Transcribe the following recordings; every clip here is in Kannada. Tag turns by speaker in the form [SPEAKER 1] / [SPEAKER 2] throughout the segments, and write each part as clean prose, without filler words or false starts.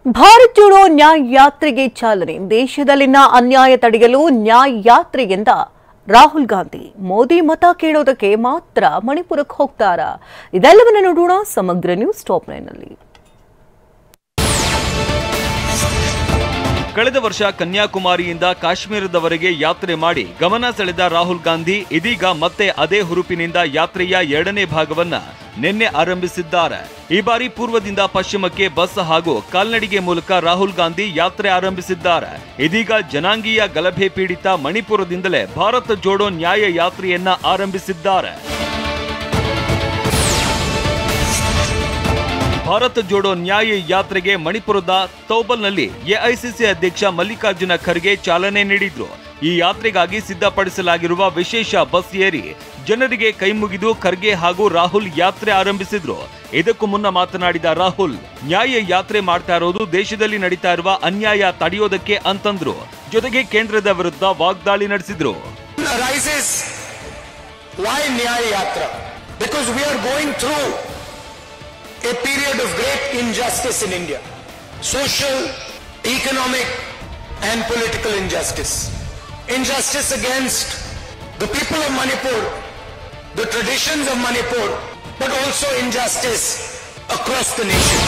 [SPEAKER 1] ಭಾರತ್ ಜೋಡೋ ನ್ಯಾಯ ಯಾತ್ರೆಗೆ ಚಾಲನೆ. ದೇಶದಲ್ಲಿನ ಅನ್ಯಾಯ ತಡೆಯಲು ನ್ಯಾಯ ಯಾತ್ರೆಯಿಂದ ರಾಹುಲ್ ಗಾಂಧಿ ಮೋದಿ ಮತ ಕೇಳೋದಕ್ಕೆ ಮಾತ್ರ ಮಣಿಪುರಕ್ಕೆ ಹೋಗ್ತಾರಾ? ಇದೆಲ್ಲವನ್ನ ನೋಡೋಣ ಸಮಗ್ರ ನ್ಯೂಸ್ ಟಾಪ್ 9 ನಲ್ಲಿ.
[SPEAKER 2] ಕಳೆದ ವರ್ಷ ಕನ್ಯಾಕುಮಾರಿಯಿಂದ ಕಾಶ್ಮೀರದವರೆಗೆ ಯಾತ್ರೆ ಮಾಡಿ ಗಮನ ಸೆಳೆದ ರಾಹುಲ್ ಗಾಂಧಿ ಇದೀಗ ಮತ್ತೆ ಅದೇ ಹುರುಪಿನಿಂದ ಯಾತ್ರೆಯ ಎರಡನೇ ಭಾಗವನ್ನ ನಿನ್ನೆ ಆರಂಭಿಸಿದ್ದಾರೆ. ಈ ಬಾರಿ ಪೂರ್ವದಿಂದ ಪಶ್ಚಿಮಕ್ಕೆ ಬಸ್ ಹಾಗೂ ಕಾಲ್ನಡಿಗೆ ಮೂಲಕ ರಾಹುಲ್ ಗಾಂಧಿ ಯಾತ್ರೆ ಆರಂಭಿಸಿದ್ದಾರೆ. ಇದೀಗ ಜನಾಂಗೀಯ ಗಲಭೆ ಪೀಡಿತ ಮಣಿಪುರದಿಂದಲೇ ಭಾರತ್ ಜೋಡೋ ನ್ಯಾಯ ಯಾತ್ರೆಯನ್ನ ಆರಂಭಿಸಿದ್ದಾರೆ. ಭಾರತ್ ಜೋಡೋ ನ್ಯಾಯ ಯಾತ್ರೆಗೆ ಮಣಿಪುರದ ತೌಬಲ್ನಲ್ಲಿ ಎಐಸಿಸಿ ಅಧ್ಯಕ್ಷ ಮಲ್ಲಿಕಾರ್ಜುನ ಖರ್ಗೆ ಚಾಲನೆ ನೀಡಿದ್ರು. ಈ ಯಾತ್ರೆಗಾಗಿ ಸಿದ್ಧಪಡಿಸಲಾಗಿರುವ ವಿಶೇಷ ಬಸ್ ಏರಿ ಜನರಿಗೆ ಕೈಮುಗಿದು ಖರ್ಗೆ ಹಾಗೂ ರಾಹುಲ್ ಯಾತ್ರೆ ಆರಂಭಿಸಿದ್ರು. ಇದಕ್ಕೂ ಮುನ್ನ ಮಾತನಾಡಿದ ರಾಹುಲ್, ನ್ಯಾಯ ಯಾತ್ರೆ ಮಾಡ್ತಾ ಇರೋದು ದೇಶದಲ್ಲಿ ನಡೀತಾ ಇರುವ ಅನ್ಯಾಯ ತಡೆಯೋದಕ್ಕೆ ಅಂತಂದ್ರು. ಜೊತೆಗೆ ಕೇಂದ್ರದ ವಿರುದ್ಧ ವಾಗ್ದಾಳಿ ನಡೆಸಿದ್ರು.
[SPEAKER 3] A period of great injustice in India, social, economic and political injustice. Injustice against the people of Manipur, the traditions of Manipur, but also injustice across the nation.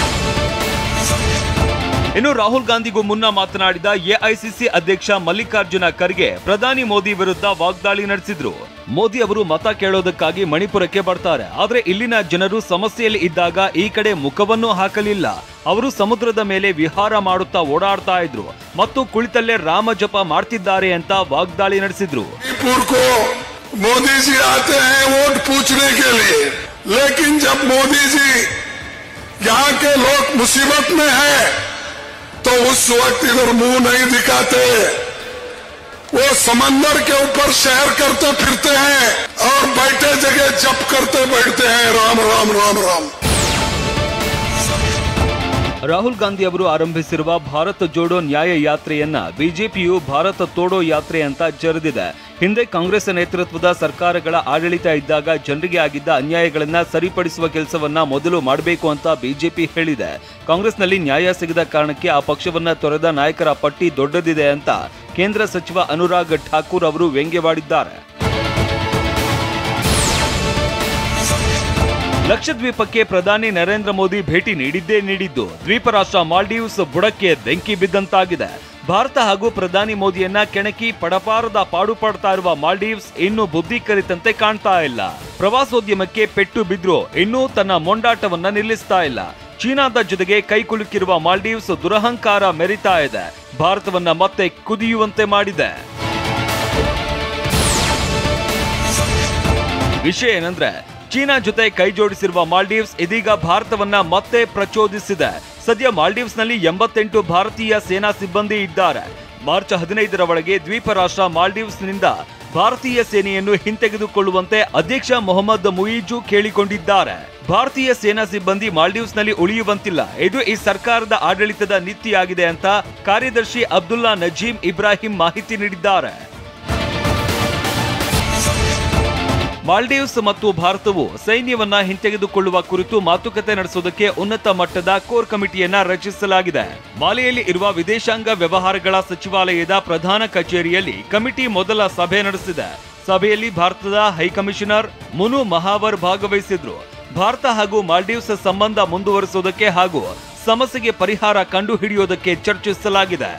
[SPEAKER 2] ಇನ್ನು ರಾಹುಲ್ ಗಾಂಧಿಗೂ ಮುನ್ನ ಮಾತನಾಡಿದ ಎಐಸಿಸಿ ಅಧ್ಯಕ್ಷ ಮಲ್ಲಿಕಾರ್ಜುನ ಖರ್ಗೆ ಪ್ರಧಾನಿ ಮೋದಿ ವಿರುದ್ಧ ವಾಗ್ದಾಳಿ ನಡೆಸಿದ್ರು. ಮೋದಿ ಅವರು ಮತ ಕೇಳೋದಕ್ಕಾಗಿ ಮಣಿಪುರಕ್ಕೆ ಬರ್ತಾರೆ, ಆದ್ರೆ ಇಲ್ಲಿನ ಜನರು ಸಮಸ್ಯೆಯಲ್ಲಿ ಇದ್ದಾಗ ಈ ಕಡೆ ಮುಖವನ್ನು ಹಾಕಲಿಲ್ಲ. ಅವರು ಸಮುದ್ರದ ಮೇಲೆ ವಿಹಾರ ಮಾಡುತ್ತಾ ಓಡಾಡ್ತಾ ಇದ್ರು ಮತ್ತು ಕುಳಿತಲ್ಲೇ ರಾಮ ಜಪ ಮಾಡ್ತಿದ್ದಾರೆ ಅಂತ ವಾಗ್ದಾಳಿ ನಡೆಸಿದ್ರು.
[SPEAKER 4] ಮೋದಿ ಜಿ ಆತೆ ಹೈ ವೋಟ್ ಪೂಛನೆ ಕೆ ಲಿಯೆ, ಲೇಕಿನ್ ಜಬ್ ಮೋದಿ ಜಿ ಯಹಾं के लोग मुसीबत में है तो उस वक्त इधर मुंह नहीं दिखाते, वो समंदर के ऊपर शहर करते फिरते हैं और बैठे जगह जप करते बैठते हैं राम राम राम राम.
[SPEAKER 2] ರಾಹುಲ್ ಗಾಂಧಿ ಅವರು ಆರಂಭಿಸಿರುವ ಭಾರತ್ ಜೋಡೋ ನ್ಯಾಯ ಯಾತ್ರೆಯನ್ನ ಬಿಜೆಪಿಯು ಭಾರತ ತೋಡೋ ಯಾತ್ರೆ ಅಂತ ಜರೆದಿದೆ. ಹಿಂದೆ ಕಾಂಗ್ರೆಸ್ ನೇತೃತ್ವದ ಸರ್ಕಾರಗಳ ಆಡಳಿತ ಇದ್ದಾಗ ಜನರಿಗೆ ಆಗಿದ್ದ ಅನ್ಯಾಯಗಳನ್ನ ಸರಿಪಡಿಸುವ ಕೆಲಸವನ್ನ ಮೊದಲು ಮಾಡಬೇಕು ಅಂತ ಬಿಜೆಪಿ ಹೇಳಿದೆ. ಕಾಂಗ್ರೆಸ್ನಲ್ಲಿ ನ್ಯಾಯ ಸಿಗದ ಕಾರಣಕ್ಕೆ ಆ ಪಕ್ಷವನ್ನ ತೊರೆದ ನಾಯಕರ ಪಟ್ಟಿ ದೊಡ್ಡದಿದೆ ಅಂತ ಕೇಂದ್ರ ಸಚಿವ ಅನುರಾಗ್ ಠಾಕೂರ್ ಅವರು ವ್ಯಂಗ್ಯವಾಡಿದ್ದಾರೆ. ಲಕ್ಷದ್ವೀಪಕ್ಕೆ ಪ್ರಧಾನಿ ನರೇಂದ್ರ ಮೋದಿ ಭೇಟಿ ನೀಡಿದ್ದು ದ್ವೀಪ ರಾಷ್ಟ್ರ ಮಾಲ್ಡೀವ್ಸ್ ಬುಡಕ್ಕೆ ಬೆಂಕಿ ಬಿದ್ದಂತಾಗಿದೆ. ಭಾರತ ಹಾಗೂ ಪ್ರಧಾನಿ ಮೋದಿಯನ್ನ ಕೆಣಕಿ ಪಡಪಾರದ ಪಾಡು ಪಡ್ತಾ ಇರುವ ಮಾಲ್ಡೀವ್ಸ್ ಇನ್ನೂ ಬುದ್ಧಿ ಕಲಿತಂತೆ ಕಾಣ್ತಾ ಇಲ್ಲ. ಪ್ರವಾಸೋದ್ಯಮಕ್ಕೆ ಪೆಟ್ಟು ಬಿದ್ರೂ ಇನ್ನೂ ತನ್ನ ಮೊಂಡಾಟವನ್ನ ನಿಲ್ಲಿಸ್ತಾ ಇಲ್ಲ. ಚೀನಾದ ಜೊತೆಗೆ ಕೈಕುಲುಕಿರುವ ಮಾಲ್ಡೀವ್ಸ್ ದುರಹಂಕಾರ ಮೆರಿತಾ ಇದೆ. ಭಾರತವನ್ನ ಮತ್ತೆ ಕುದಿಯುವಂತೆ ಮಾಡಿದೆ. ವಿಷಯ ಏನಂದ್ರೆ, ಚೀನಾ ಜೊತೆ ಕೈ ಜೋಡಿಸಿರುವ ಮಾಲ್ಡೀವ್ಸ್ ಇದೀಗ ಭಾರತವನ್ನ ಮತ್ತೆ ಪ್ರಚೋದಿಸಿದೆ. ಸದ್ಯ ಮಾಲ್ಡೀವ್ಸ್ ನಲ್ಲಿ 88 ಭಾರತೀಯ ಸೇನಾ ಸಿಬ್ಬಂದಿ ಇದ್ದಾರೆ. ಮಾರ್ಚ್ 15ರ ಒಳಗೆ ದ್ವೀಪ ರಾಷ್ಟ್ರ ಮಾಲ್ಡೀವ್ಸ್ ನಿಂದ ಭಾರತೀಯ ಸೇನೆಯನ್ನು ಹಿಂತೆಗೆದುಕೊಳ್ಳುವಂತೆ ಅಧ್ಯಕ್ಷ ಮೊಹಮ್ಮದ್ ಮುಯಿಜು ಕೇಳಿಕೊಂಡಿದ್ದಾರೆ. ಭಾರತೀಯ ಸೇನಾ ಸಿಬ್ಬಂದಿ ಮಾಲ್ಡೀವ್ಸ್ ನಲ್ಲಿ ಉಳಿಯುವಂತಿಲ್ಲ. ಇದು ಈ ಸರ್ಕಾರದ ಆಡಳಿತದ ನೀತಿಯಾಗಿದೆ ಅಂತ ಕಾರ್ಯದರ್ಶಿ ಅಬ್ದುಲ್ಲಾ ನಜೀಮ್ ಇಬ್ರಾಹಿಂ ಮಾಹಿತಿ ನೀಡಿದ್ದಾರೆ. ಮಾಲ್ಡೀವ್ಸ್ ಮತ್ತು ಭಾರತವು ಸೈನ್ಯವನ್ನ ಹಿಂತೆಗೆದುಕೊಳ್ಳುವ ಕುರಿತು ಮಾತುಕತೆ ನಡೆಸುವುದಕ್ಕೆ ಉನ್ನತ ಮಟ್ಟದ ಕೋರ್ ಕಮಿಟಿಯನ್ನ ರಚಿಸಲಾಗಿದೆ. ಮಾಲೆಯಲ್ಲಿ ಇರುವ ವಿದೇಶಾಂಗ ವ್ಯವಹಾರಗಳ ಸಚಿವಾಲಯದ ಪ್ರಧಾನ ಕಚೇರಿಯಲ್ಲಿ ಕಮಿಟಿ ಮೊದಲ ಸಭೆ ನಡೆಸಿದೆ. ಸಭೆಯಲ್ಲಿ ಭಾರತದ ಹೈಕಮಿಷನರ್ ಮುನು ಮಹಾವರ್ ಭಾಗವಹಿಸಿದ್ರು. ಭಾರತ ಹಾಗೂ ಮಾಲ್ಡೀವ್ಸ್ ಸಂಬಂಧ ಮುಂದುವರಿಸುವುದಕ್ಕೆ ಹಾಗೂ ಸಮಸ್ಯೆಗೆ ಪರಿಹಾರ ಕಂಡುಹಿಡಿಯುವುದಕ್ಕೆ ಚರ್ಚಿಸಲಾಗಿದೆ.